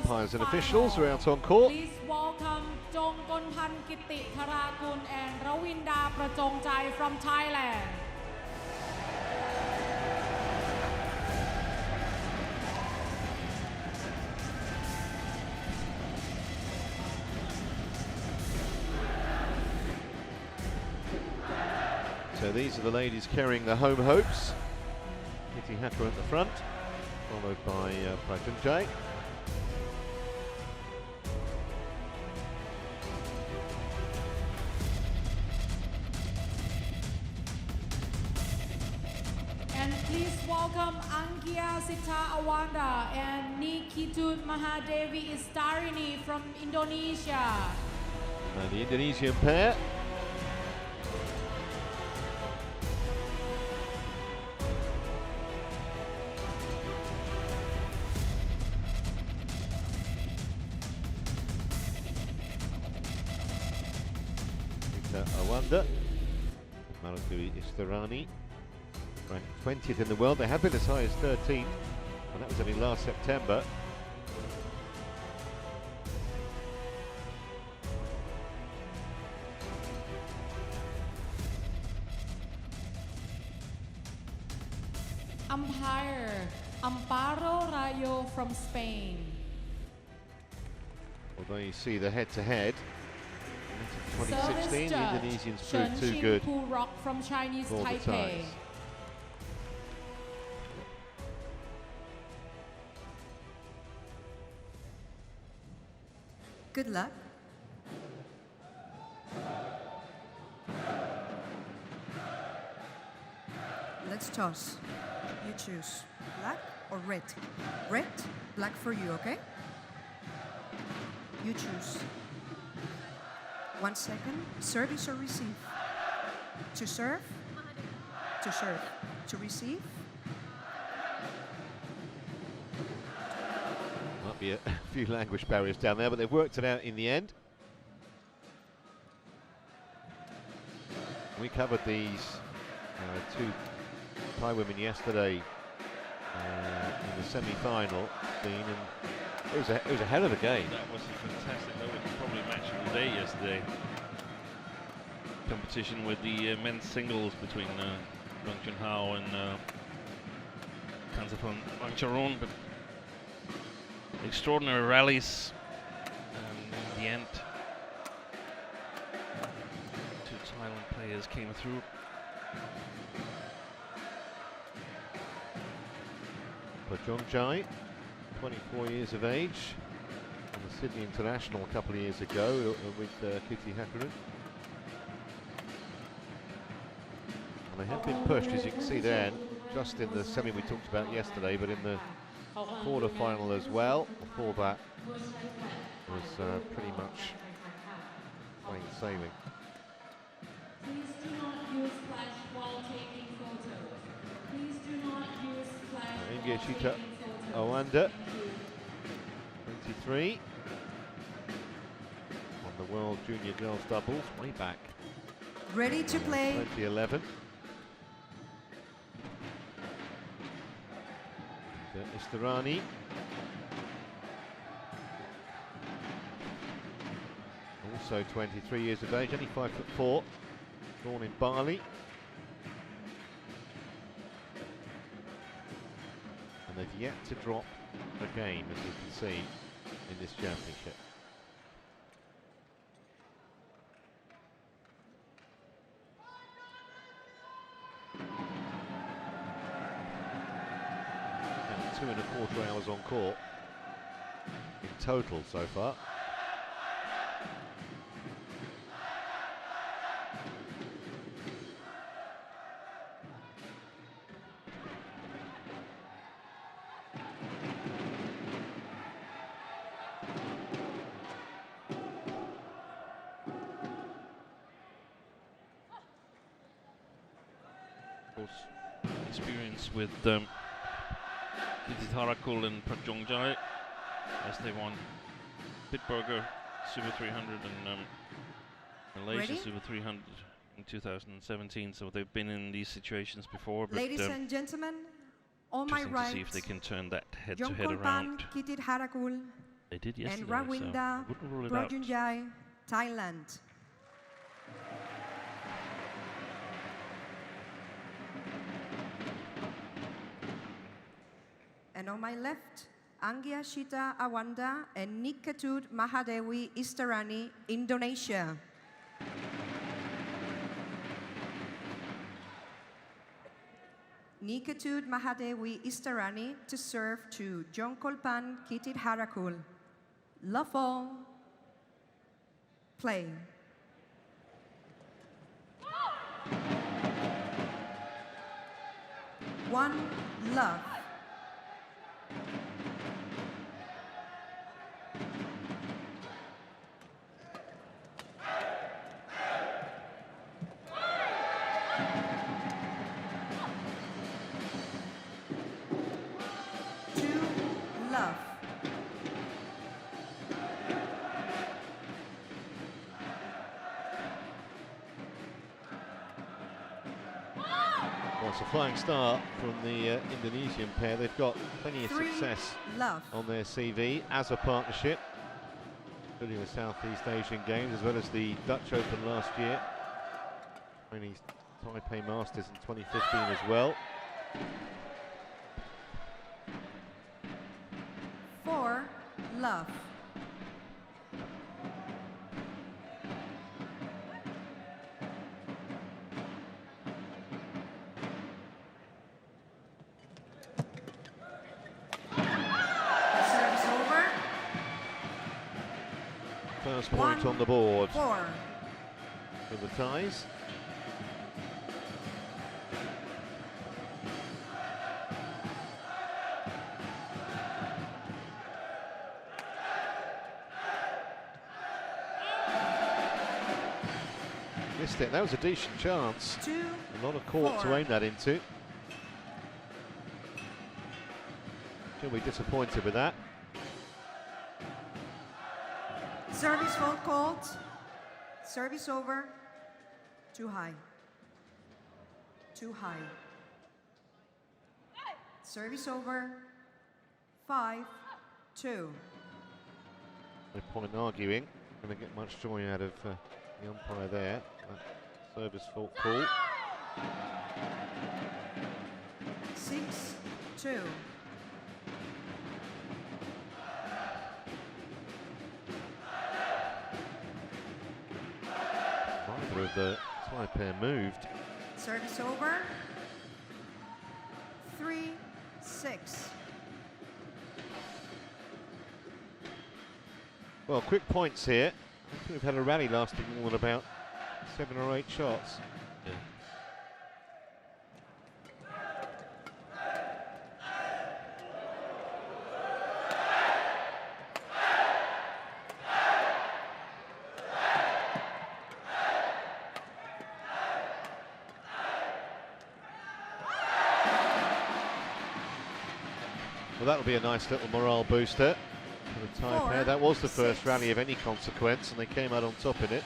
umpires and officials are out on court. Please welcome Jongkonpan KITITHARAKUL and AWANDA PRAJONGJAI from Thailand. So these are the ladies carrying the home hopes. KITITHARAKUL at the front, followed by PRAJONGJAI. And please welcome Angkia Sita Awanda and Nikitut Mahadevi ISTARANI from Indonesia. And the Indonesian pair. AWANDA, ISTARANI, ranked 20th in the world. They have been as high as 13th, and that was only last September. Umpire Amparo Rayo from Spain. Although you see the head-to-head, 2016, the Indonesians proved too good from Chinese for the Taipei. ties. Good luck. Let's toss. You choose black or red. Red, black for you, okay? You choose. 1 second. Service or receive? To serve? To serve. To receive? Might be a few language barriers down there, but they've worked it out in the end. We covered these two Thai women yesterday in the semi-final, Dean, and it was a hell of a game. That was a fantastic, that was probably match of the day yesterday. Competition with the men's singles between Bang Junhao and Kansapan Wangcharoen, but extraordinary rallies, and in the end, two Thailand players came through. PRAJONGJAI, 24 years of age, on the Sydney International a couple of years ago with KITITHARAKUL. And they have been pushed, as you can see there, just in the semi we talked about yesterday, but in the quarter-final as well. Before that was pretty much plain sailing. Please do not use flash while taking photos. Please do not use flash Ingeshita AWANDA, 23, on the World Junior Girls Doubles, way back. Ready to play. 2011. ISTARANI. Also 23 years of age, only 5'4", born in Bali. And they've yet to drop a game, as you can see, in this championship. And 2¼ hours on court in total so far. Experience with KITITHARAKUL and PRAJONGJAI as they won Bitburger Super 300 and Malaysia Super 300 in 2017. So they've been in these situations before. But ladies and gentlemen, on my to right, see if they can turn that head-to-head around. KITITHARAKUL, They did yesterday, And AWANDA, so wouldn't rule it out. PRAJONJAI, Thailand. And on my left, Anggiashita Awanda and Nikatut Mahadewi Istarani, Indonesia. Nikatut Mahadewi Istarani to serve to Jongkolpan KITITHARAKUL. Love all. Play. One love. Two love. Well, it's a flying start from the Indonesian pair. They've got plenty of Three success love. on their CV as a partnership, including the Southeast Asian Games as well as the Dutch Open last year, winning Taipei Masters in 2015 as well. Four love. Service over. First point 1-4. on the board for the ties. Missed it. That was a decent chance. 2-4. A lot of court to aim that into. She'll be disappointed with that. Service fault called. Service over. Too high. Too high. Service over. 5-2. No point arguing. Going to get much joy out of the umpire there. That service fault call. 6-2. Neither of the tie pair moved. Service over. 3-6. Well, quick points here. I think we've had a rally lasting more than about 7 or 8 shots. Yeah. Well, that'll be a nice little morale booster for the tie pair. That was the first 4-6. rally of any consequence, and they came out on top in it.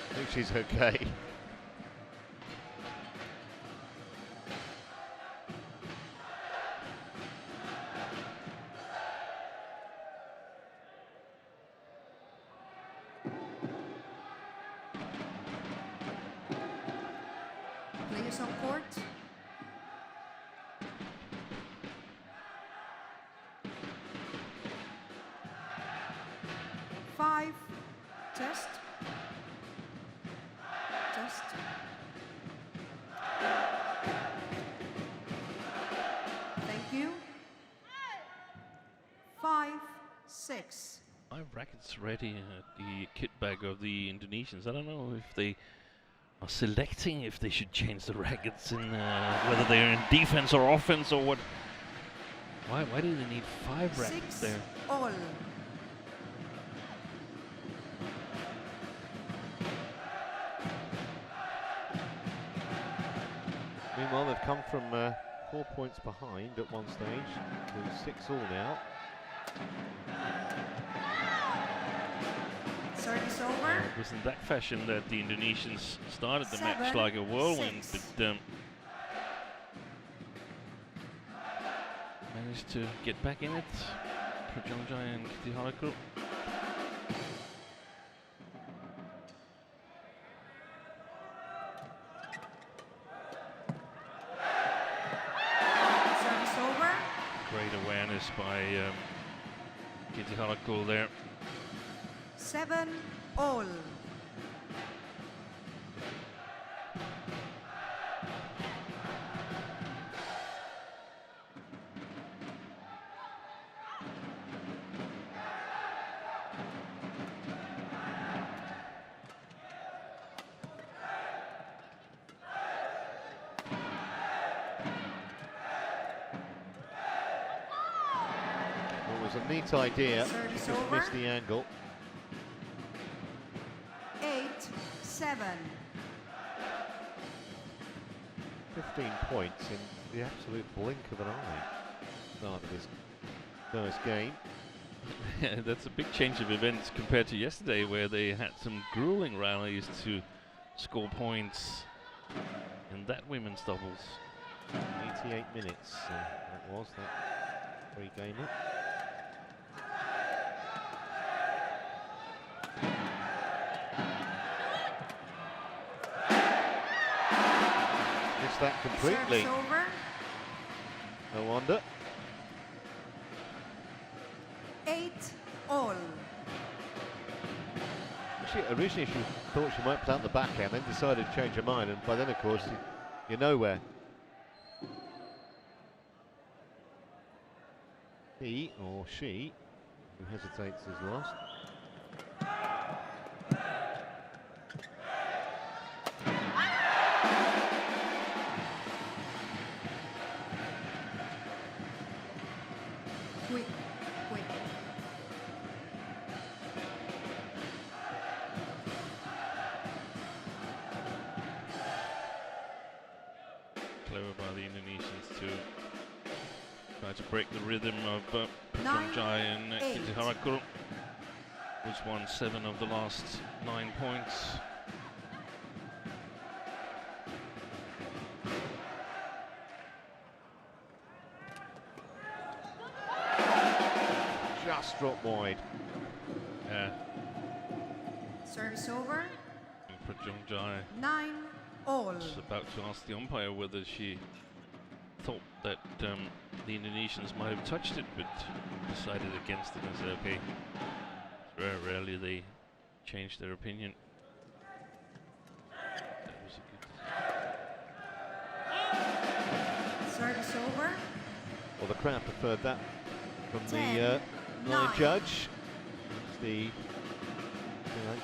I think she's okay. Players on court. Five. Test. Test. Thank you. 5-6. My racket's ready at the kit bag of the Indonesians. I don't know if they are selecting if they should change the rackets in whether they're in defense or offense or what. Why do they need 5 rackets there? 6-all. Meanwhile, they've come from 4 points behind at one stage to 6-all now. Service over. It was in that fashion that the Indonesians started the match like a whirlwind, but managed to get back in it. PRAJONGJAI and KITITHARAKUL. Service over. Great awareness by KITITHARAKUL there. 7-all. It was a neat idea, Service just over. missed the angle. 8-7. 15 points in the absolute blink of an eye. Start of this first game. Yeah, that's a big change of events compared to yesterday, where they had some grueling rallies to score points in that women's doubles. 88 minutes that was, that three-gamer. Missed that completely. Service over. No wonder. 8-all. Originally she thought she might plant the backhand, then decided to change her mind, and by then of course you're nowhere. He or she who hesitates is lost. Quick. Clever by the Indonesians to try to break the rhythm of PRAJONGJAI and 9-8. KITITHARAKUL, who's won 7 of the last 9 points. Just dropped wide. Yeah, Service over. PRAJONGJAI 9-all. was about to ask the umpire whether she thought that the Indonesians might have touched it, but decided against it and said, okay. Very rarely they change their opinion. That was a good. Service over. Well, the crowd preferred that from 10, the line 9. judge. The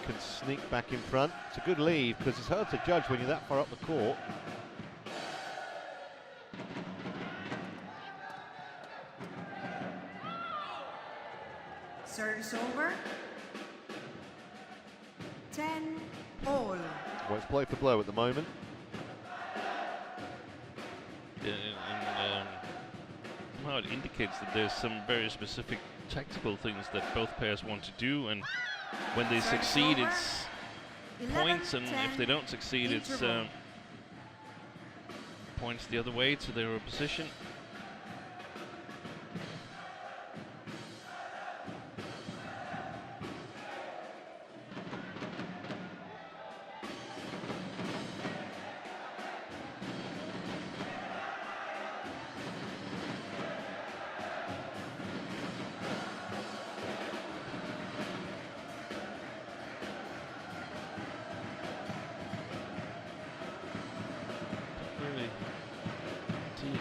can sneak back in front. It's a good lead because it's hard to judge when you're that far up the court. Service over. 10-all. Well, it's blow for blow at the moment. Yeah, and somehow it indicates that there's some very specific tactical things that both pairs want to do, and when they Service succeed, over. it's 11, points, and 10, if they don't succeed, it's interval. points the other way to their opposition.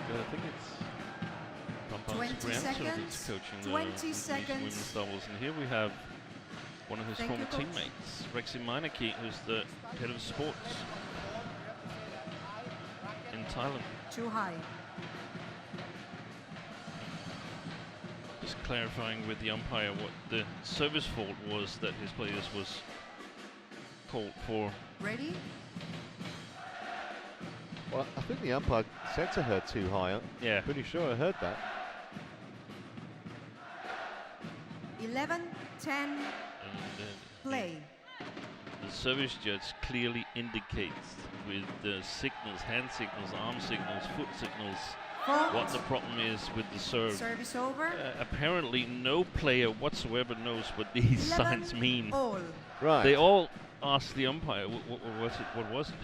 I think it's 20 seconds. coaching the 20 Indonesian seconds. women's doubles, and here we have one of his Thank former you, coach. teammates, Rexy Meineke, who's the head of sports in Thailand. Too high. Just clarifying with the umpire what the service fault was that his players was called for. Ready? Well, I think the umpire said to her too high. Yeah. Pretty sure I heard that. 11-10, And, play. the service judge clearly indicates with the signals, hand signals, arm signals, foot signals, Fault. what the problem is with the serve. Service over. Apparently, no player whatsoever knows what these 11 signs mean. all. Right. They all asked the umpire, what was it? What was it?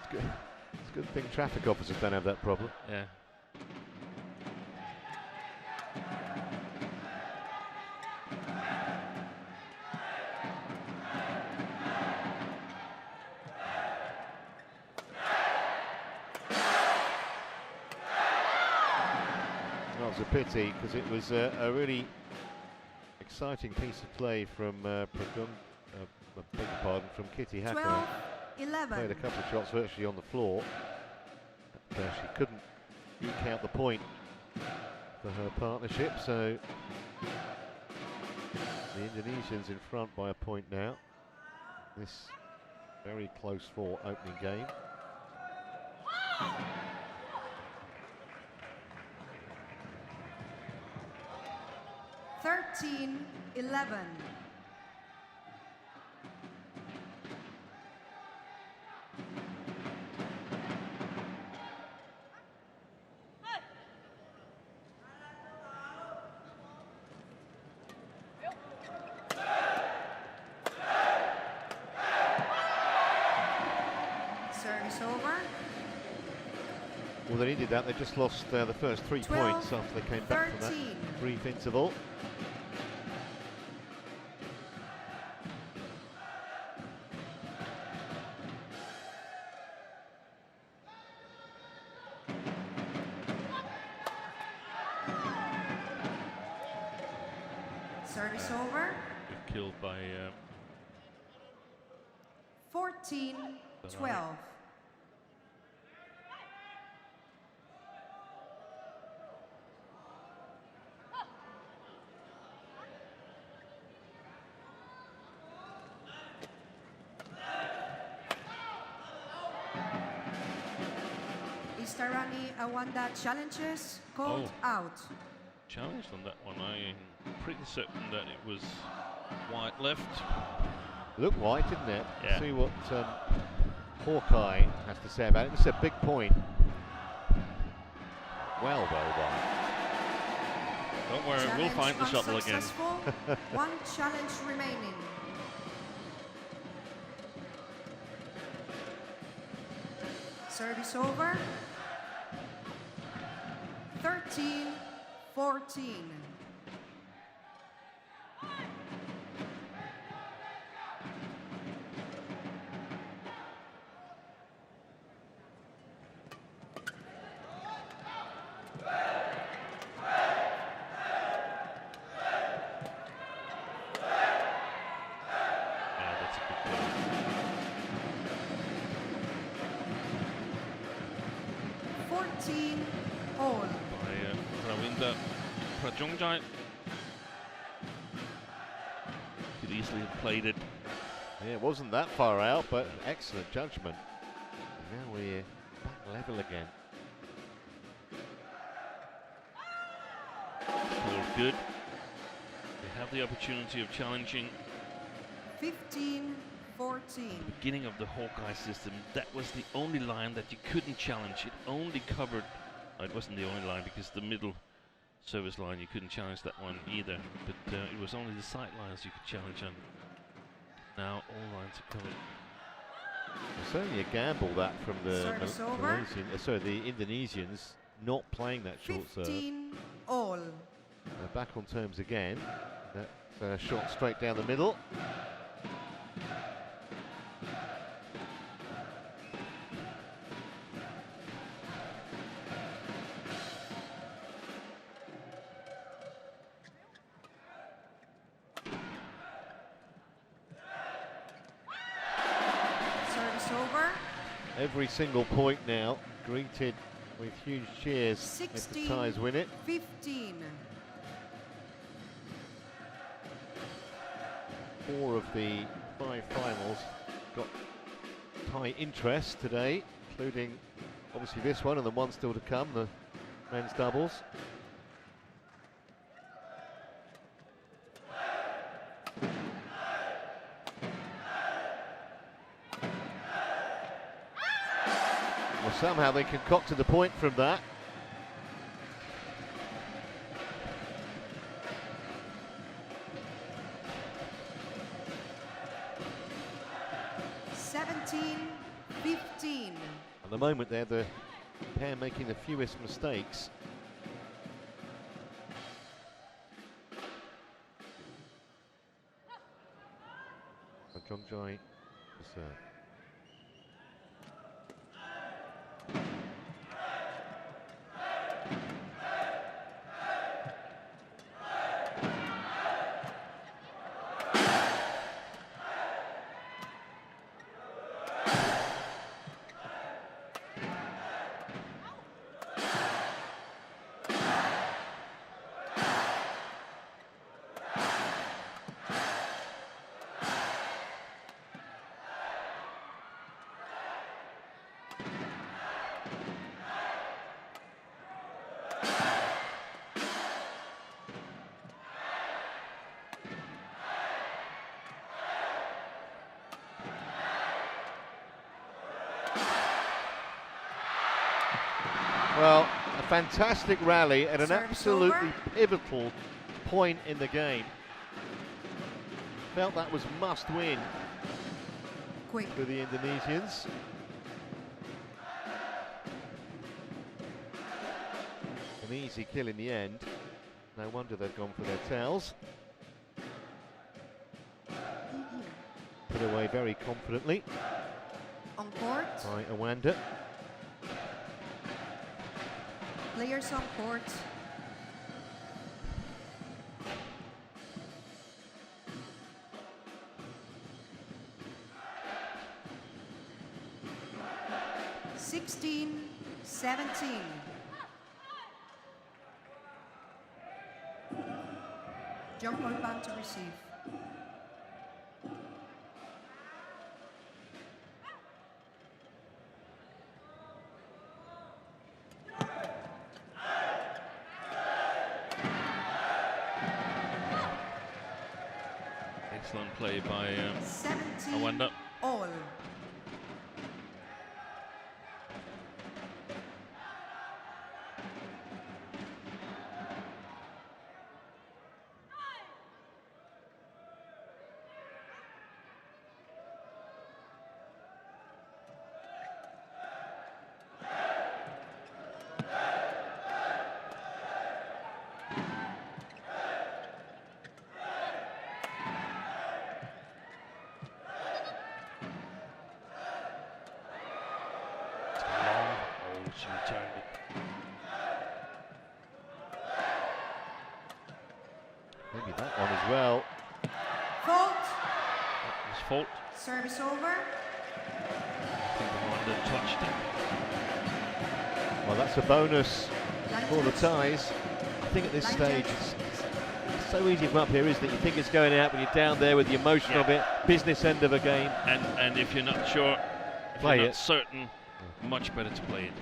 It's good. It's a good thing traffic officers don't have that problem. Yeah. Well, it's a pity because it was a really exciting piece of play from beg your pardon, from KITITHARAKUL. 12-11. Played a couple of shots virtually on the floor, but she couldn't eke out the point for her partnership, so the Indonesians in front by a point now. This very close for opening game. Thirteen, 11. Service over. Well, they needed that. They just lost the first 3 12, points after they came back from 13. that brief interval. Service over. Killed by 14, 12. ISTARANI AWANDA challenges called out. challenged on that one. I'm pretty certain that it was white left. Looked white, didn't it? Yeah. See what Hawkeye has to say about it. It's a big point. Well done. Don't worry, we'll Challenge find the shuttle again. unsuccessful. One challenge remaining. Service over. 13-14. Yeah, that's a good play. 14 all. By PRAJONGJAI. Could easily have played it. Yeah, it wasn't that far out, but excellent judgment. Now we're back level again. All good. They have the opportunity of challenging 15-14. beginning of the Hawkeye system. That was the only line that you couldn't challenge. It only covered, it wasn't the only line because the middle service line, you couldn't challenge that one either. But it was only the side lines you could challenge on. Now all lines are covered. It's certainly a gamble that from the Service over. the Indonesians not playing that short serve. 15 all. They're back on terms again. That shot straight down the middle. Service over. Every single point now greeted with huge cheers if the 16, ties win it. 15. 4 of the 5 finals got tie interest today. including obviously this one and the one still to come, the men's doubles. Well, somehow they concocted the point from that. At the moment they're the pair making the fewest mistakes. PRAJONGJAI is well, a fantastic rally at an absolutely pivotal point in the game. Felt that was must win for the Indonesians. An easy kill in the end. No wonder they've gone for their tails. Put away very confidently on court by AWANDA. Players on court. (16-17). Jump ball bound to receive. Excellent play by AWANDA. All. She returned it. Maybe that one as well. Fault. That was fault. Service over. I think AWANDA touched it. Well, that's a bonus Line for the touch. ties. I think at this Line stage touch. it's so easy from up here, isn't it? You think it's going out, but you're down there with the emotion of it, business end of a game. And if you're not sure, if Play you're it. not certain, much better to play it.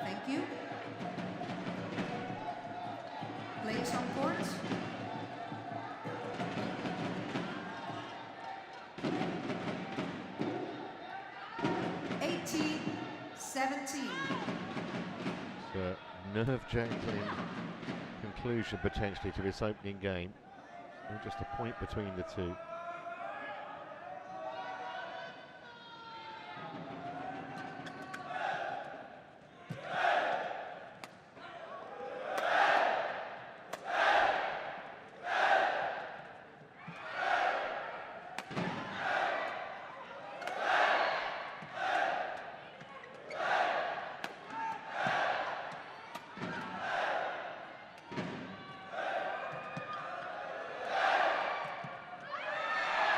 Thank you. Players on court. (18-17). It's a nerve-jangling conclusion potentially to this opening game. And just a point between the two.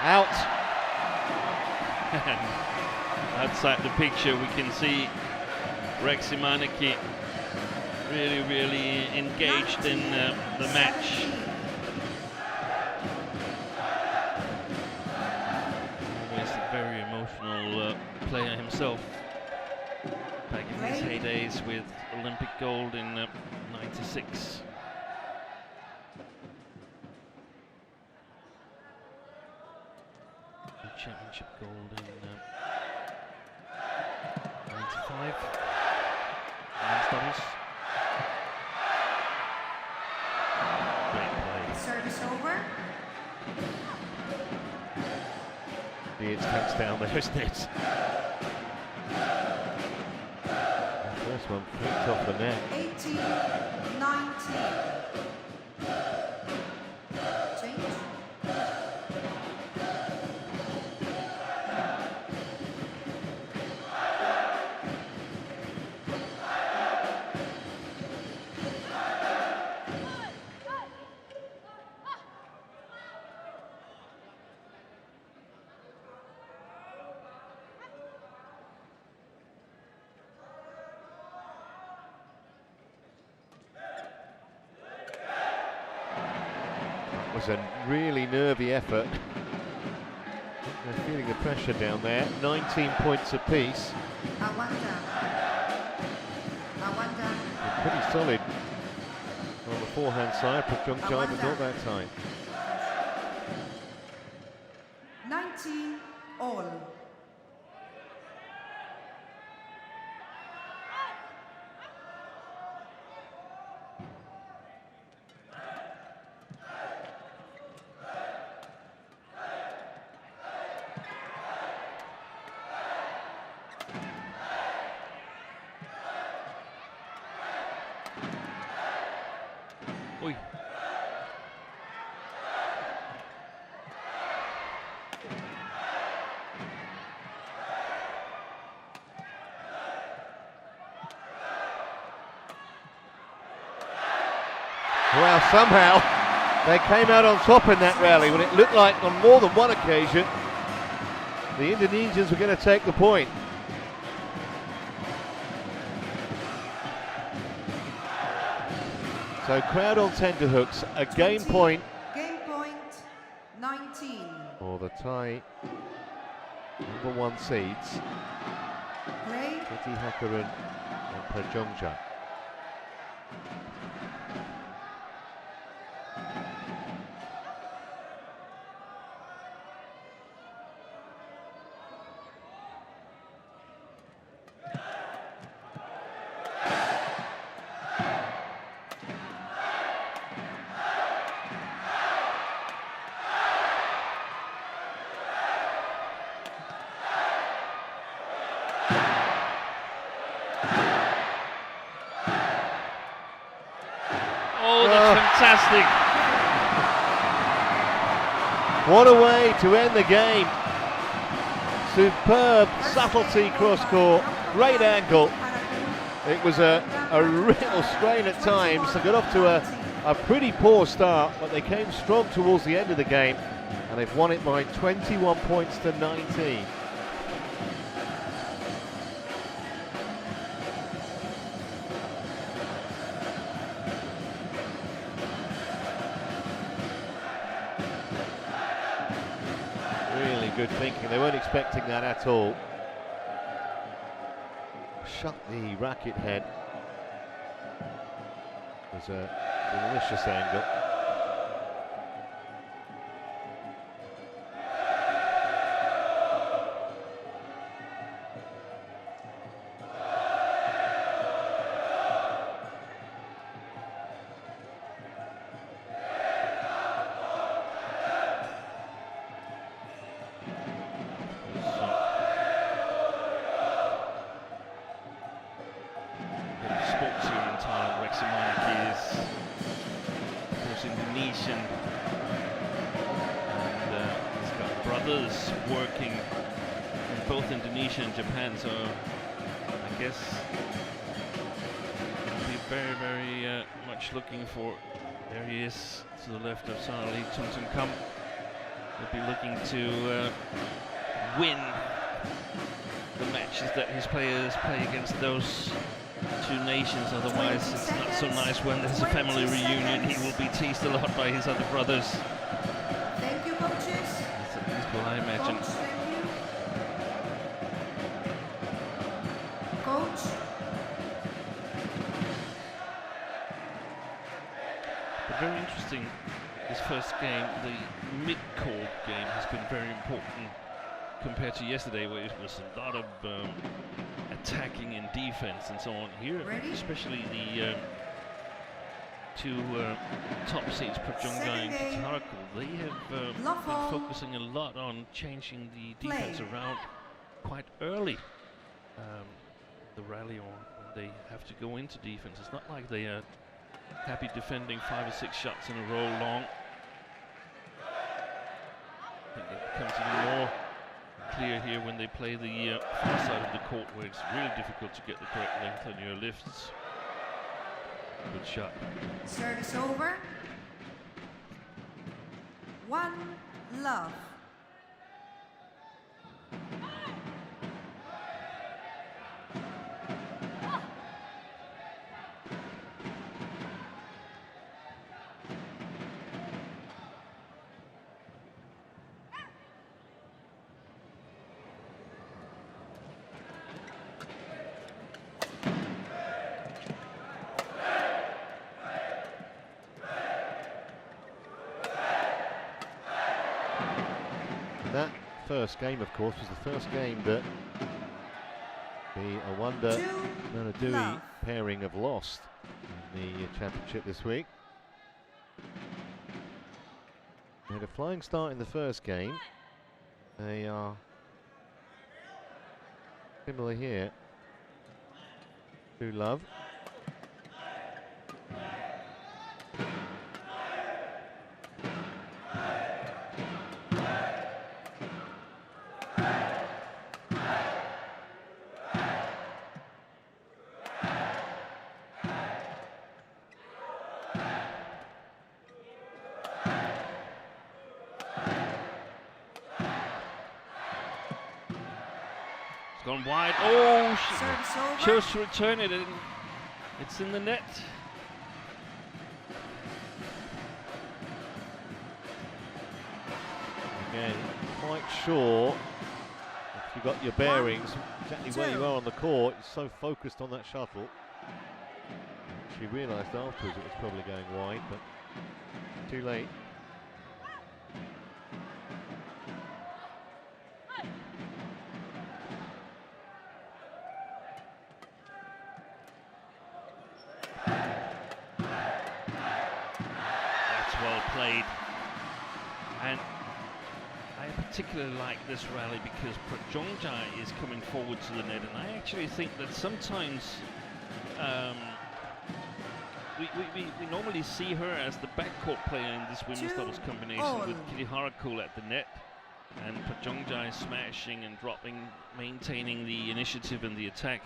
Out. Outside the picture, we can see Rexy Maneki really engaged in the match. Always a very emotional himself back in his heydays with Olympic gold in '96. Championship gold in '95. Men's doubles. Great play. Service over. It's touched down there, isn't it? The first one flicked off the net. 18-19. Change. Was a really nervy effort. They're feeling the pressure down there. 19 points apiece. Awanda. They're pretty solid on the forehand side. PRAJONGJAI, but not that time. 19 all. Oi. Well, somehow they came out on top in that rally when it looked like on more than one occasion the Indonesians were going to take the point. So crowd on tenterhooks, a game point. Game point 19. For the Thai #1 seeds, Play. KITITHARAKUL and PRAJONGJAI. Oh, that's fantastic. What a way to end the game. Superb subtlety cross court, great angle. It was a real strain at times. They got off to a pretty poor start, but they came strong towards the end of the game, and they've won it by 21 points to 19. Really good thinking. They weren't expecting that at all. Shut the racket head. It was a delicious angle. Indonesian, and he's got brothers working in both Indonesia and Japan, so I guess he'll be very, very much looking for. There he is to the left of Sarali Chungsun-Kam. He'll be looking to win the matches that his players play against those two nations. Otherwise it's not so nice when there's a family reunion. He will be teased a lot by his other brothers. Thank you, coaches. That's what I imagine. Coach, thank you. But very interesting, this first game, the mid-court game has been very important compared to yesterday, where it was a lot of attacking and defense and so on. Here, especially the two top seeds, PRAJONGJAI and KITITHARAKUL, they have been focusing a lot on changing the defense around quite early. The rally, or when they have to go into defense, it's not like they are happy defending 5 or 6 shots in a row long. I think it becomes even more clear here when they play the far side of the court, where it's really difficult to get the correct length on your lifts. Good shot. Service over. 1-love. That first game, of course, was the first game that the AWANDA Manadui pairing have lost in the championship this week. They had a flying start in the first game. They are similar here to Love. Gone wide. Oh, she chose to return it, and it's in the net. Again, quite sure if you got your bearings exactly where you are on the court. You're so focused on that shuttle. She realised afterwards it was probably going wide, but too late. Well played, and I particularly like this rally because PRAJONGJAI is coming forward to the net, and I actually think that sometimes we normally see her as the backcourt player in this women's doubles combination with KITITHARAKUL at the net, and PRAJONGJAI smashing and dropping, maintaining the initiative and the attack.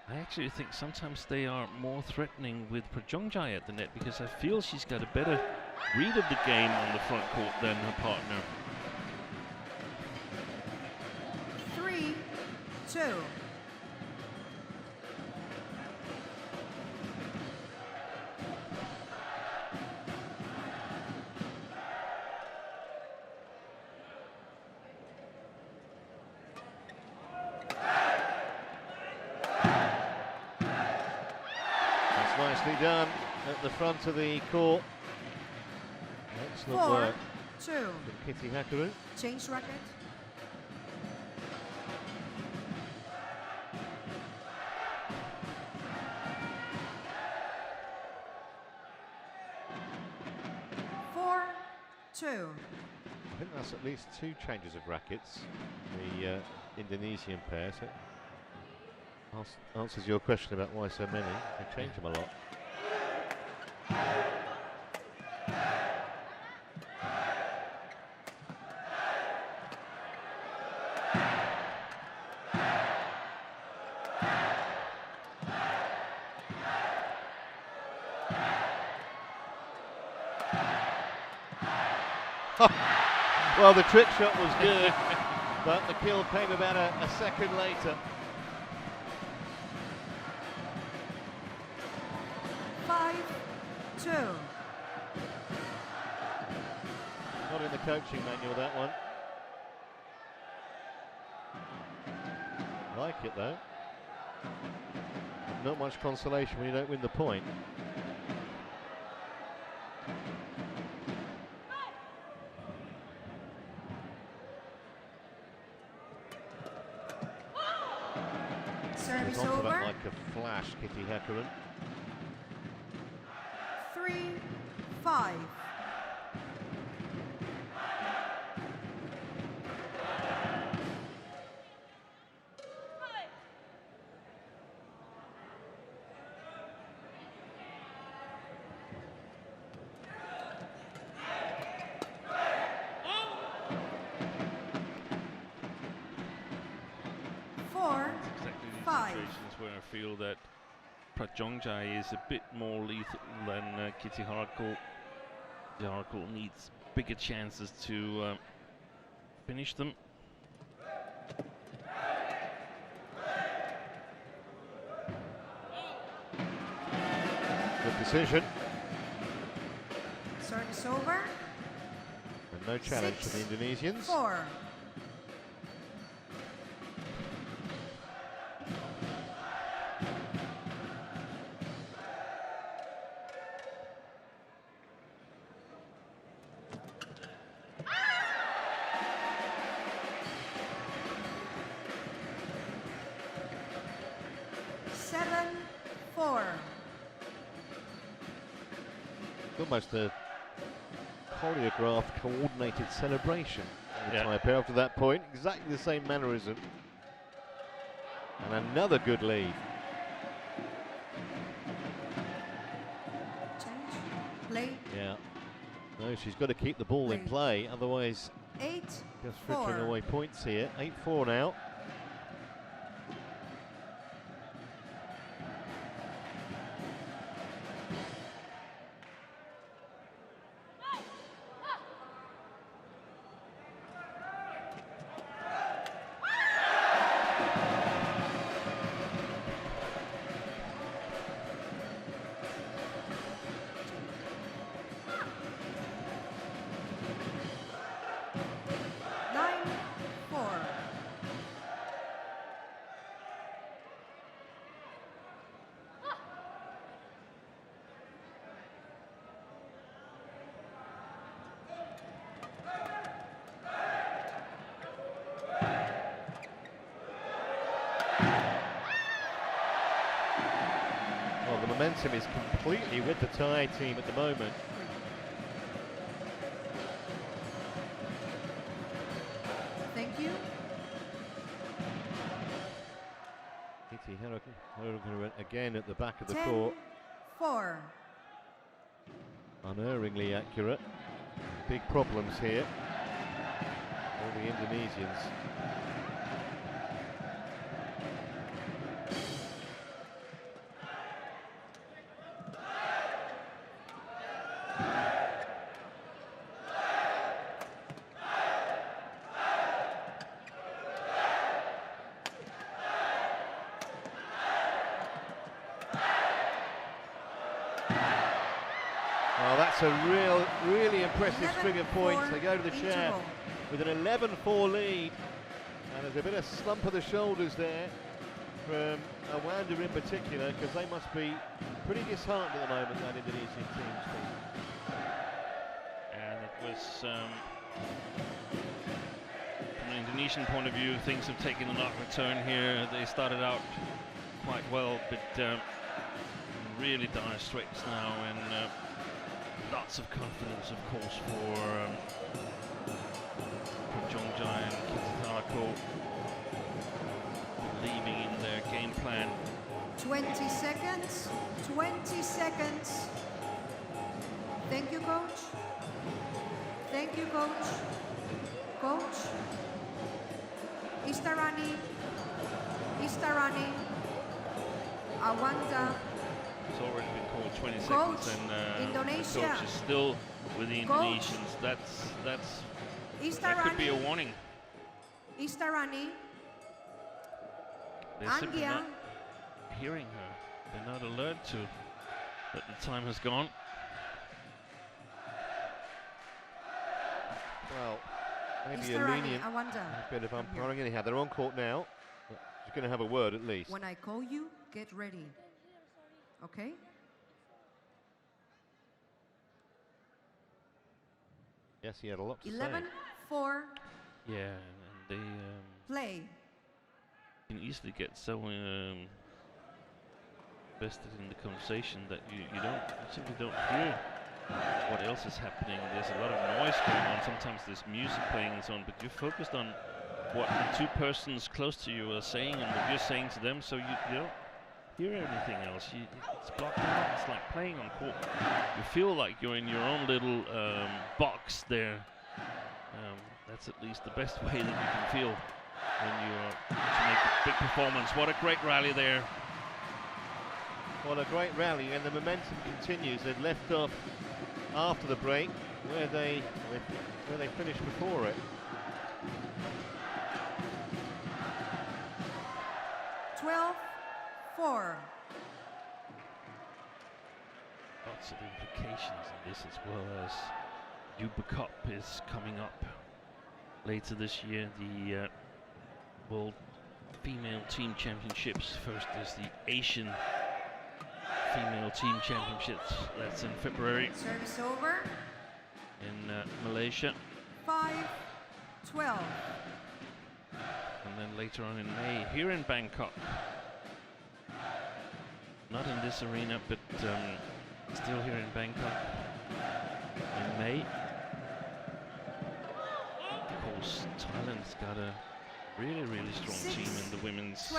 I actually think sometimes they are more threatening with PRAJONGJAI at the net, because I feel she's got a better read of the game on the front court than her partner. 3-2. That's nicely done at the front of the court. Excellent work 4-2. from KITIHARAKUL. Change racket. I think that's at least 2 changes of rackets, the Indonesian pair. So it answers your question about why so many. They change them a lot. Well, the trick shot was good, but the kill came about a second later. 5-2. Not in the coaching manual, that one. Like it though. Not much consolation when you don't win the point. to flash KITITHARAKUL. 3-5. Exactly these situations where I feel that PRAJONGJAI is a bit more lethal than KITITHARAKUL. KITITHARAKUL needs bigger chances to finish them. Good decision. Service over. And no challenge for the Indonesians. 6-4. Almost a choreographed, coordinated celebration. Yeah. Taipei after that point, exactly the same mannerism. And another good lead. Change. Play. Yeah. No, she's got to keep the ball in play, otherwise 8-4. just frittering away points here. 8-4 now. Well, the momentum is completely with the Thai team at the moment. Thank you. KITITHARAKUL again at the back of the 10-4. court. Unerringly accurate. Big problems here. All the Indonesians. Well, that's a really impressive string of points. They go to the chair with an 11-4 lead. And there's a bit of slump of the shoulders there from AWANDA in particular, because they must be pretty disheartened at the moment, that Indonesian team. And it was, from an Indonesian point of view, things have taken an upward turn here. They started out quite well, but really dire straits now, and lots of confidence, of course, for PRAJONGJAI and KITITHARAKUL, believing in their game plan. 20 seconds. 20 seconds. Thank you, coach. Thank you, coach. Coach. ISTARANI. ISTARANI. AWANDA. It's already been called 20 Coach, seconds, and Indonesia. the coach is still with the Coach. Indonesians. That could be a ISTARANI. warning. ISTARANI. They're simply Angia. not hearing her. They're not alert to that the time has gone. Well, maybe a ISTARANI, lenient AWANDA. bit of umpiring anyhow. They're on court now. She's going to have a word at least. When I call you, get ready. Okay? Yes, he had a lot to 11-4. Yeah, and they Play. can easily get so invested in the conversation that you simply don't hear what else is happening. There's a lot of noise going on. Sometimes there's music playing and so on, but you're focused on what the two persons close to you are saying and what you're saying to them, so you don't hear anything else. It's blocked out. It's like playing on court. You feel like you're in your own little box there. That's at least the best way that you can feel when you are to make a big performance. What a great rally there. What a great rally, and the momentum continues. They've left off after the break where they finished before it. 12-4. Lots of implications in this, as well as Uber Cup is coming up later this year. The World Female Team Championships. First is the Asian Female Team Championships. That's in February. Service over. In Malaysia. 5-12. And then later on in May, here in Bangkok. Not in this arena, but still here in Bangkok in May. Of course, Thailand's got a really strong team in the women's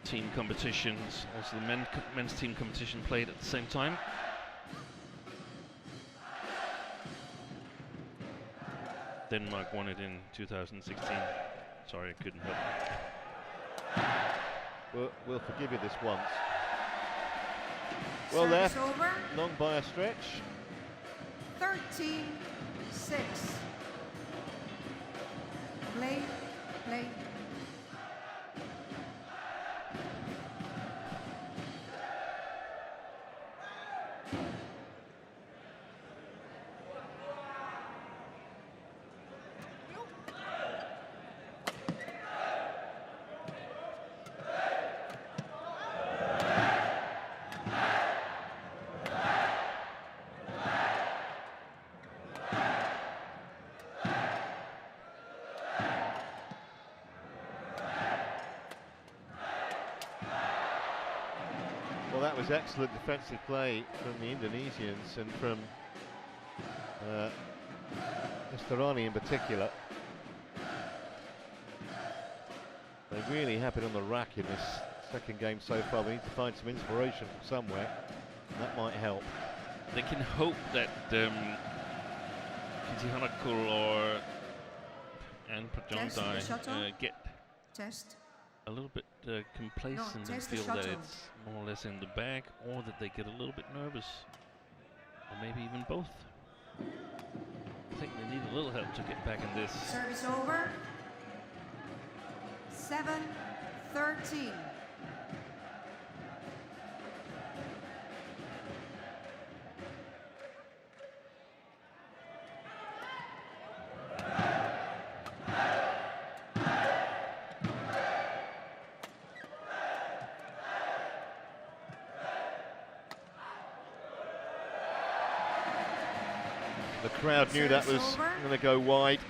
team competitions. Also the men's team competition played at the same time. Denmark won it in 2016. Sorry, I couldn't help. We'll forgive you this once. Well left, long by a stretch. 13-6. Play. That was excellent defensive play from the Indonesians and from ISTARANI in particular. They really have been on the rack in this second game so far. They need to find some inspiration from somewhere. That might help. They can hope that KITITHARAKUL and PRAJONGJAI get a little bit complacent and feel that it's more or less in the bag, or that they get a little bit nervous, or maybe even both. I think they need a little help to get back in this. Service over. 7-13. The crowd knew that was going to go wide.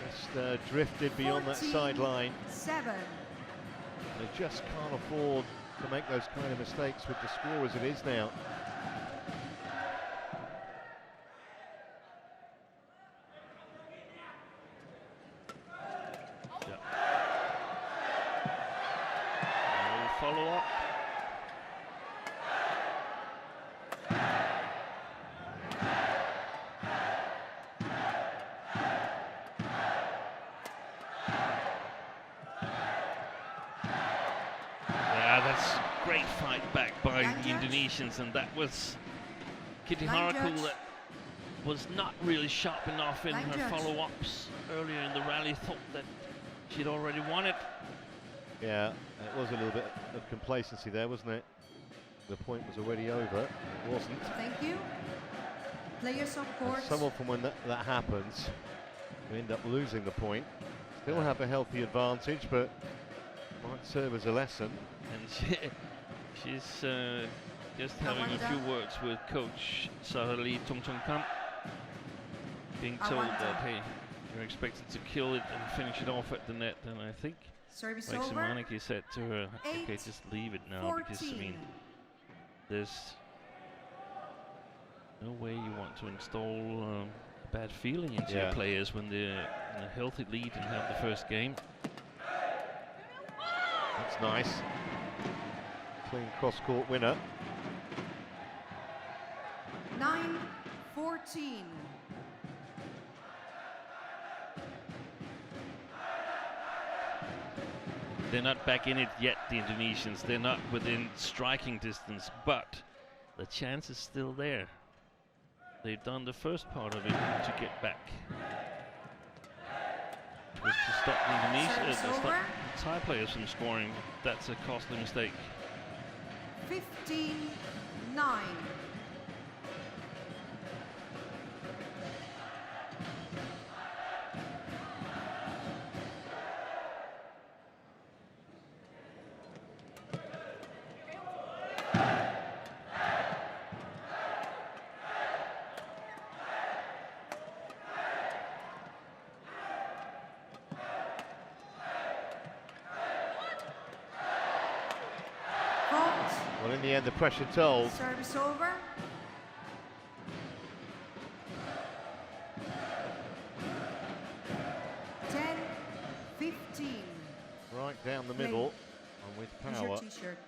Just drifted beyond that sideline. They just can't afford to make those kind of mistakes with the score as it is now. Follow up. Great fight back by the Indonesians, and that was KITITHARAKUL that was not really sharp enough in her follow-ups earlier in the rally. Thought that she'd already won it. Yeah, it was a little bit of complacency there, wasn't it? The point was already over. It wasn't. Thank you. Players of course. Some often when that happens, we end up losing the point. Still have a healthy advantage, but might serve as a lesson. And she's just having a few words with coach Sarali Tongchongkam, being told that, hey, you're expected to kill it and finish it off at the net, and I think Service like over. Simoniki said to her, okay, 8, just leave it now, because I 14. mean, there's no way you want to install a bad feeling into your players when they're in a healthy lead and have the first game. That's nice. Clean cross-court winner. 9-14. They're not back in it yet, the Indonesians. They're not within striking distance, but the chance is still there. They've done the first part of it to get back. It was to stop the Indonesians, to stop the Thai players from scoring. That's a costly mistake. 15-9. Well, in the end, the pressure told. Service over. Right down the middle, and with power. T-shirt.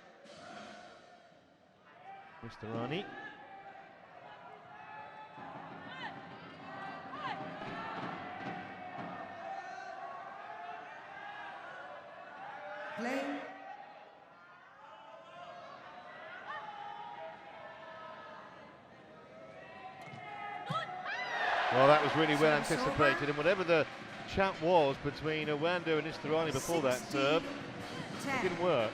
ISTARANI. Play. Well, that was really well Service anticipated, over. and whatever the chat was between AWANDA and ISTARANI before that serve, it didn't work.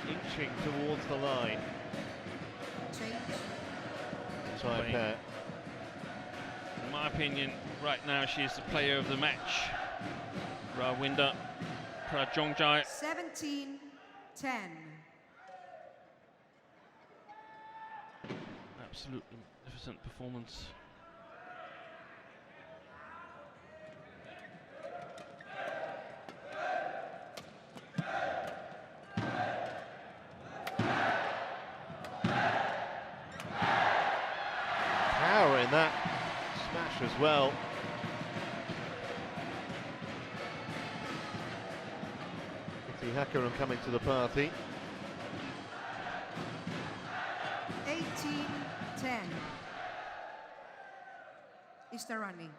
Inching towards the line. Thai pair. In my opinion, right now she's the player of the match. AWANDA, PRAJONGJAI. 17-10. Absolutely magnificent performance. Power in that smash as well. KITITHARAKUL coming to the party. 18-10. ISTARANI.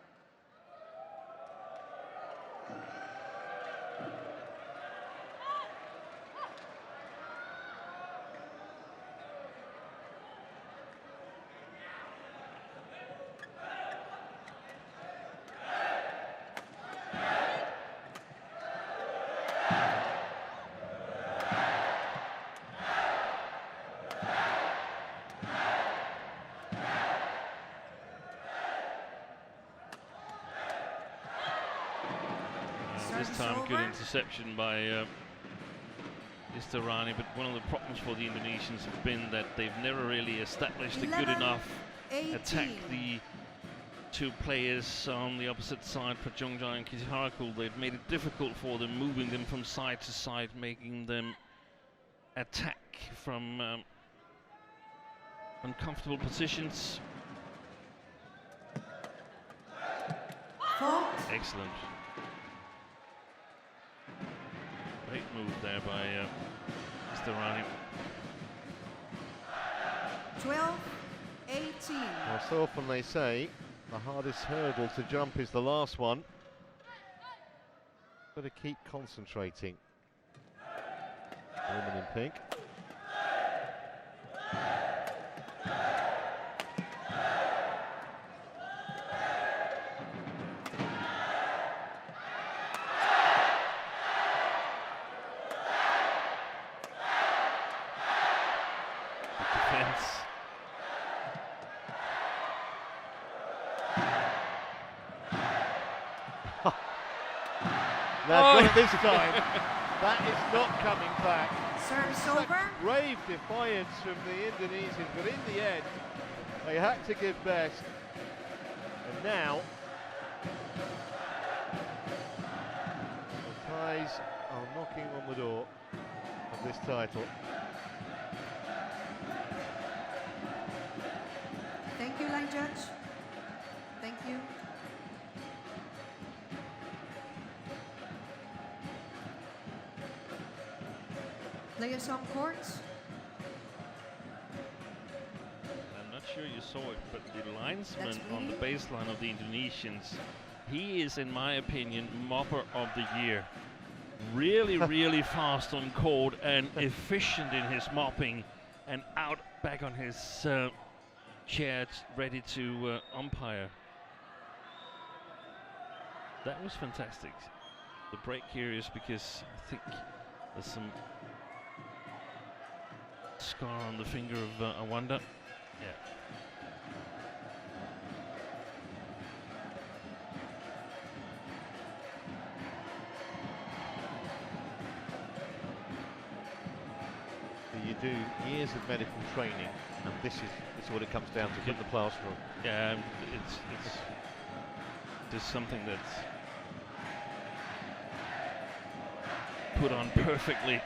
This time, good interception by ISTARANI, but one of the problems for the Indonesians have been that they've never really established a good enough attack. The two players on the opposite side, PRAJONGJAI and KITITHARAKUL, they've made it difficult for them, moving them from side to side, making them attack from uncomfortable positions. Excellent. Great move there by ISTARANI. 12-18. Well, so often they say the hardest hurdle to jump is the last one. Got to keep concentrating. Woman in pink. got it this time. That is not coming back. Service Such over. brave defiance from the Indonesians, but in the end, they had to give best. And now, the Thais are knocking on the door of this title. Thank you, line judge. Thank you. Players on court. I'm not sure you saw it, but the linesman That's on the bleeding. baseline of the Indonesians, he is, in my opinion, mopper of the year. Really, really fast on court and efficient in his mopping, and out back on his chair, ready to umpire. That was fantastic. The break here is because I think there's some scar on the finger of Awanda. Yeah. You do years of medical training, and this is what it comes down to, put the plaster on. Yeah, it's just something that's put on perfectly.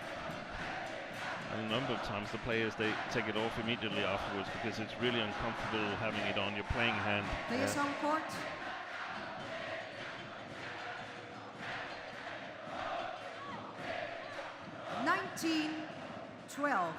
And a number of times the players, they take it off immediately afterwards because it's really uncomfortable having it on your playing hand. Players on court. (19-12).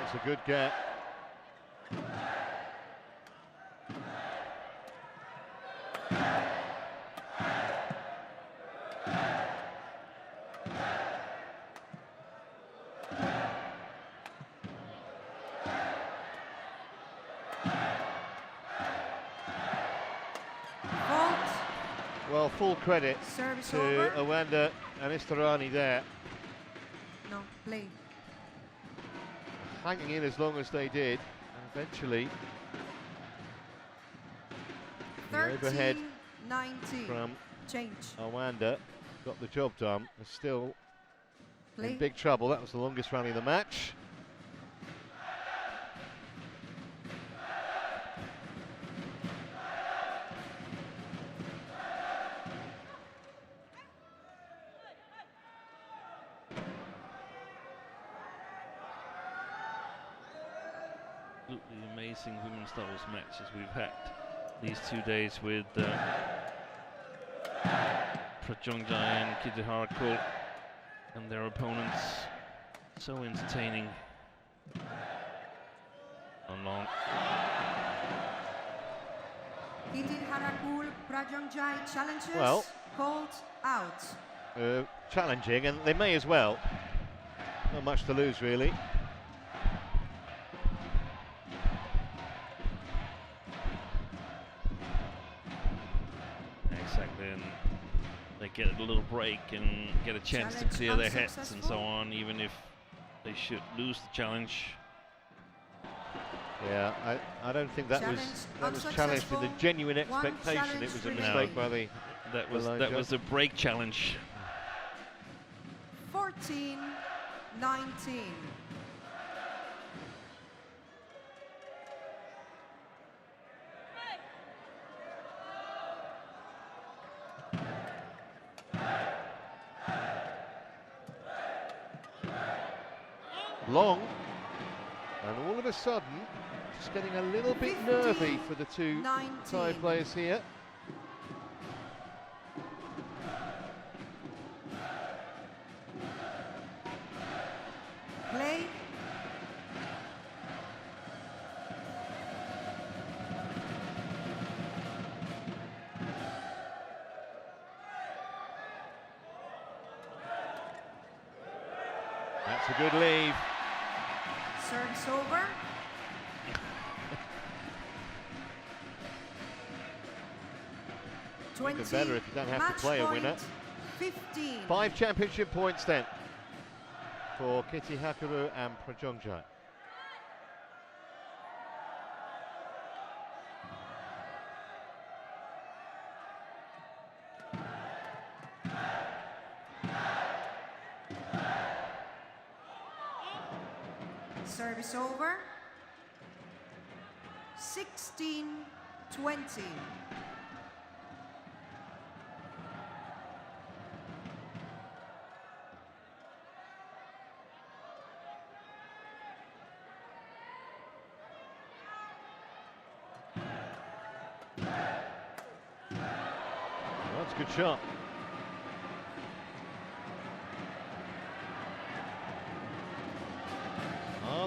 That's a good get. Well, full credit Service to over. Awanda and ISTARANI there, No, play. hanging in as long as they did, and eventually the overhead 13-19. from Change. Awanda got the job done. They're still Play. in big trouble. That was the longest rally of the match. Absolutely amazing women's doubles matches we've had these 2 days with PRAJONGJAI and KITITHARAKUL and their opponents. So entertaining. On long. KITITHARAKUL PRAJONGJAI challenges Well. called out. Challenging, and they may as well. Not much to lose, really. Exactly, and they get a little break and get a chance to Challenge clear their heads and unsuccessful. so on, even if they should lose the challenge. Yeah, I don't think that was challenged in the Unsuccessful. genuine One expectation. It was a challenge mistake remaining. by the That was line that judge. was a break challenge. 14-19. long, and all of a sudden, just getting a little bit nervy for the two Thai 19. players here. Play. That's a good leave. Service over. Even better if you don't have to play a winner. 15. 5 championship points then for KITITHARAKUL and PRAJONGJAI. Service over. 16-20. That's a good shot.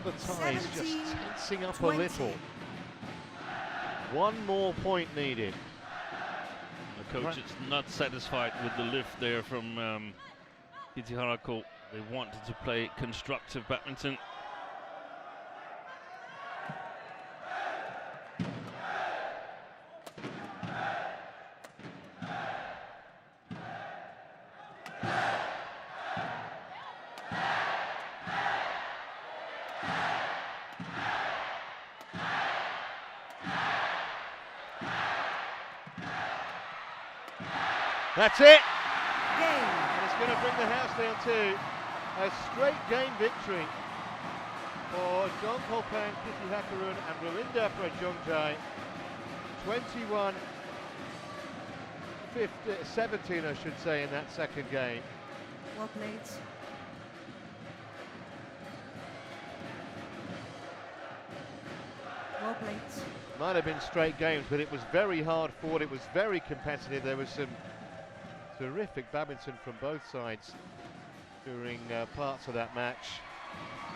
The ties just tensing up 20. a little. One more point needed. The coach is not satisfied with the lift there from KITITHARAKUL. They wanted to play constructive badminton. That's it. Game. And it's going to bring the house down to a straight game victory for Jeongkolpan KITITHARAKUL and Rawinda PRAJONGJAI. 21-17, I should say, in that second game. Well played. Well played. Might have been straight games, but it was very hard fought. It was very competitive. There was some terrific badminton from both sides during parts of that match.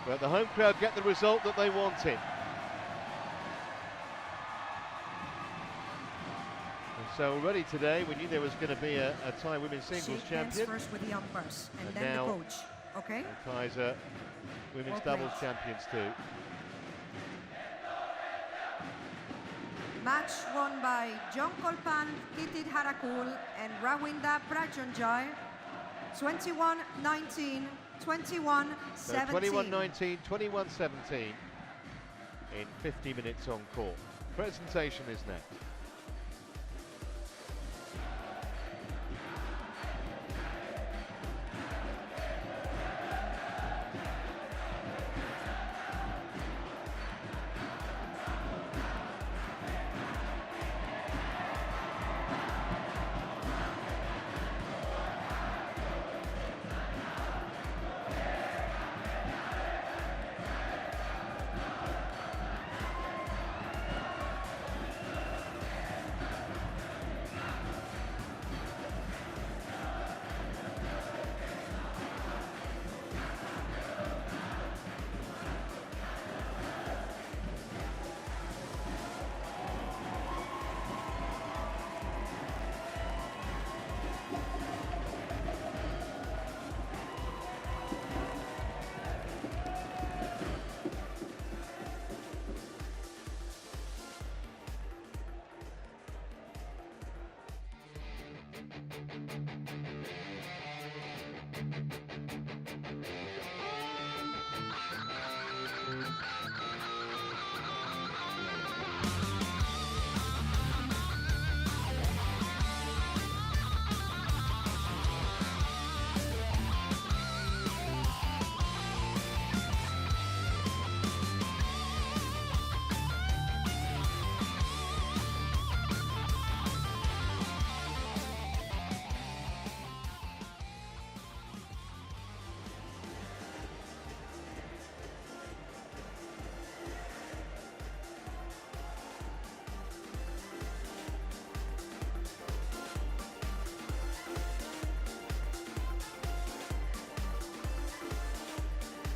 But the home crowd get the result that they wanted. And so already today, we knew there was going to be a Thai women's singles Shake hands champion. first with the umpires and And then now the coach. Okay? The Thais are women's Well doubles played. champions too. Match won by Jeongkolpan KITITHARAKUL and Rawinda PRAJONJAI. 21-19, 21-17. So 21-19, 21-17 in 50 minutes on court. Presentation is next.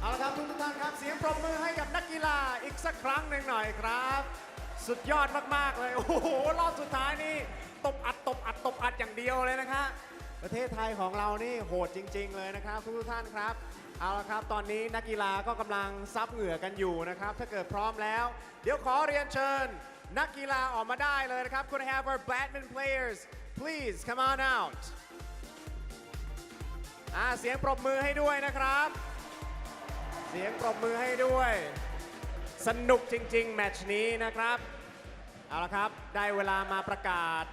เอาละครับทุกท่านครับเสียงปรบมือให้กับนักกีฬาอีกสักครั้งหนึ่งหน่อยครับสุดยอดมากๆเลยโอ้โหรอบสุดท้ายนี่ตบอัดอย่างเดียวเลยนะครับประเทศไทยของเรานี่โหดจริงๆเลยนะครับทุกท่านครับ เอาละครับตอนนี้นักกีฬาก็กำลังซับเหงื่อกันอยู่นะครับถ้าเกิดพร้อมแล้วเดี๋ยวขอเรียนเชิญนักกีฬาออกมาได้เลยนะครับ Could I have our badminton players please come on out เสียงปรบมือให้ด้วยนะครับเสียงปรบมือให้ด้วยสนุกจริงๆแมตช์นี้นะครับเอาละครับได้เวลามาประกาศ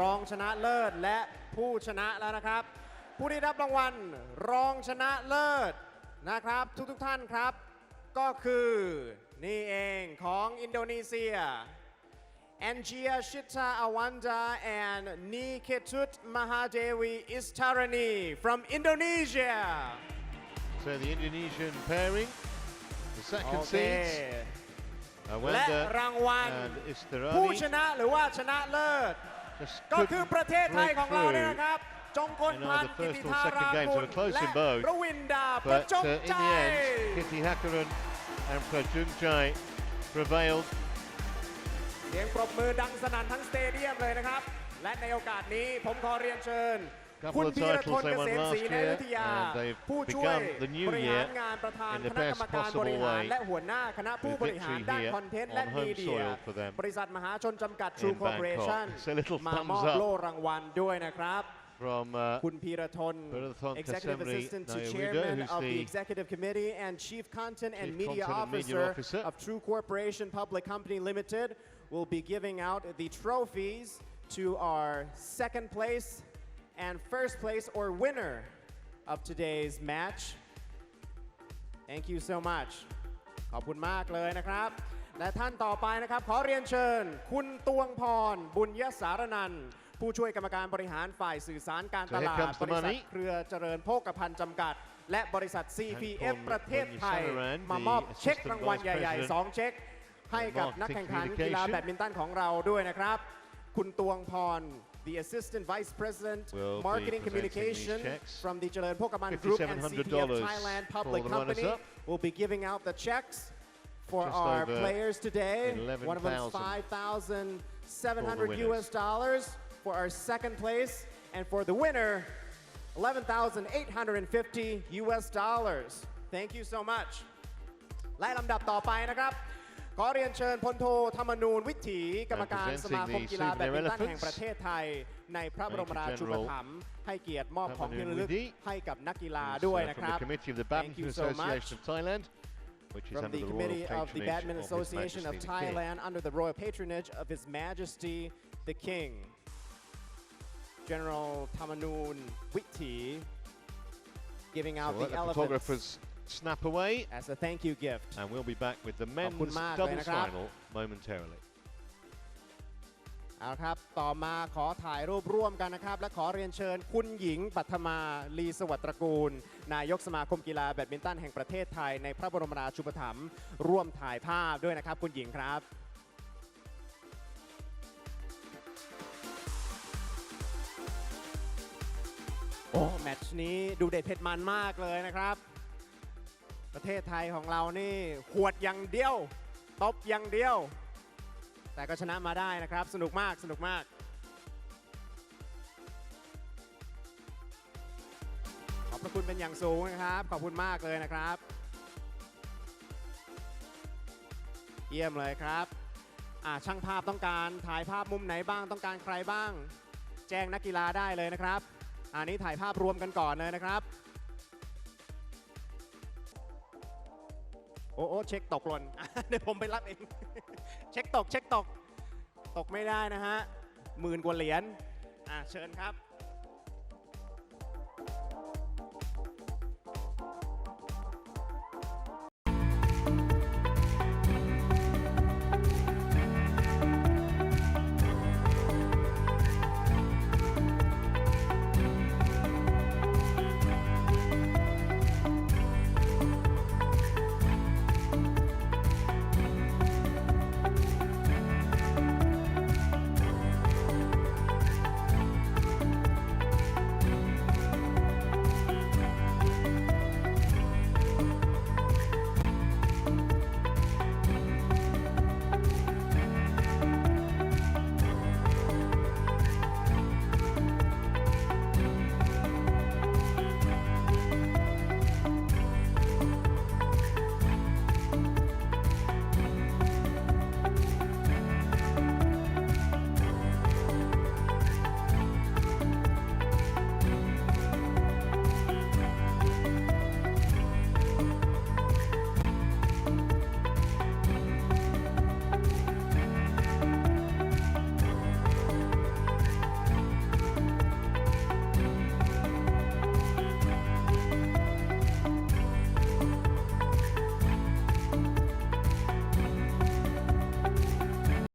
รองชนะเลิศและผู้ชนะแล้วนะครับผู้ที่รับรางวัลรองชนะเลิศนะครับทุกท่านครับก็คือนี่เองของอินโดนีเซีย Angia Shita Awanda and Niketut Mahadewi Istarani from Indonesia. So the Indonesian pairing, the second seeds, และ Awanda รางวัล and ผู้ช Istarani. นะหรือว่าชนะเลิศ Just ก็คือ couldn't ประเทศไทย break ของเราเนี่ย through. นะครับจงกลพันธ์ I know กิ the ติ first or ธา second รา games กุ were ล close และ in both, รวินดาประ but จง in ใจ the end, KITITHARAKUL and PRAJONJAI prevailed. เสียงปรบมือดังสนั่นทั้งสเตเดียมเลยนะครับและในโอกาสนี้ผมขอเรียนเชิญ Couple คุณ of พีรทน titles they เก won ษมศรี last ในอ year, ยุธยา and they've ผู้ช่วย begun the new บริหา year รงานประธาน in ค the ณะกรรม best การบริ possible หาร way และหัวหน้าคณะผู้ with บริหาร victory ด้าน here คอนเทนต์และ on มี home เดีย soil for them บริษัทมหาชนจำกัด True in Corporation Bangkok. So a little มามอบ thumbs up โล่รางวัลด้วยนะครับ from คุณพีรทน Pirathon Executive Kasemri Assistant to Nayawida, Chairman who's of the the Executive Committee and Chief Content and Chief Media Content and Media Officer Officer. of True Corporation Public Company Limited, will be giving out the trophies to our second place and first place or winner of today's match. Thank you so much. ขอบคุณมากเลยนะครับ และท่านต่อไปนะครับขอเรียนเชิญคุณตวงพรบุญยสารนันท์ผู้ช่วยกรรมการบริหารฝ่ายสื่อสารการตลาด So here comes the บริษัท money. เครือเจริญโภคภัณฑ์จำกัด และบริษัท CPF คุณ ประเทศไทย บุญยสารนันท์ มามอบ the เช็ค Assistant รางวัล Vice ใหญ่ ๆ President 2 เช็ค ให้กับ for นักแข่งขัน Marketing กีฬา Communication แบดมินตันของเราด้วยนะครับ คุณตวงพร the Assistant Vice President Will be Marketing presenting Communication these checks. from the เจริญโภคภัณฑ์ Group and CPF $5,700 Thailand for Public the Company runners-up. will be giving out the checks for Just our over players today. 11,000 One of them is $5,700 for the US for our second place, and for the winner, $11,850 US. Thank you so much. และลำดับต่อไปนะครับ ขอเรียนเชิญพลโทธรรมนูญวิถีกรรมการสมาคมกีฬาแบดมินตันแห่งประเทศไทย ในพระบรมราชูปถัมภ์ให้เกียรติมอบของที่ระลึกให้กับนักกีฬา Who's, ด้วย from นะค the รับ committee of the Thank you Badminton so much. Association of Thailand, which is From under the the royal committee of the patronage Badminton of His Association of Majesty the King. Thailand under the royal patronage of His Majesty the King. General Thamanoon Withi giving out So the let the elephants photographers snap away, as a thank you gift. and we'll be back with the men's ขอบคุณมากเลย doubles นะครับ final momentarily. เอาละครับ ต่อมาขอถ่ายรูปร่วมกันนะครับ และขอเรียนเชิญคุณหญิงปัทมาลีสวัสดิ์ตระกูล นายกสมาคมกีฬาแบดมินตันแห่งประเทศไทยในพระบรมราชูปถัมภ์ร่วมถ่ายภาพด้วยนะครับ คุณหญิงครับ โอ้แมตช์นี้ดูเด็ดเผ็ดมันมากเลยนะครับ ประเทศไทยของเรานี่ขวดอย่างเดียวตบอย่างเดียว แต่ก็ชนะมาได้นะครับสนุกมากสนุกมากขอบพระคุณเป็นอย่างสูงนะครับขอบคุณมากเลยนะครับเยี่ยมเลยครับช่างภาพต้องการถ่ายภาพมุมไหนบ้างต้องการใครบ้าง แจ้งนักกีฬาได้เลยนะครับอันนี้ถ่ายภาพรวมกันก่อนเลยนะครับโอ้เช็คตกหล่น เดี๋ยวผมไปรับเอง เช็คตกตกไม่ได้นะฮะ10,000 กว่าเหรียญเชิญครับ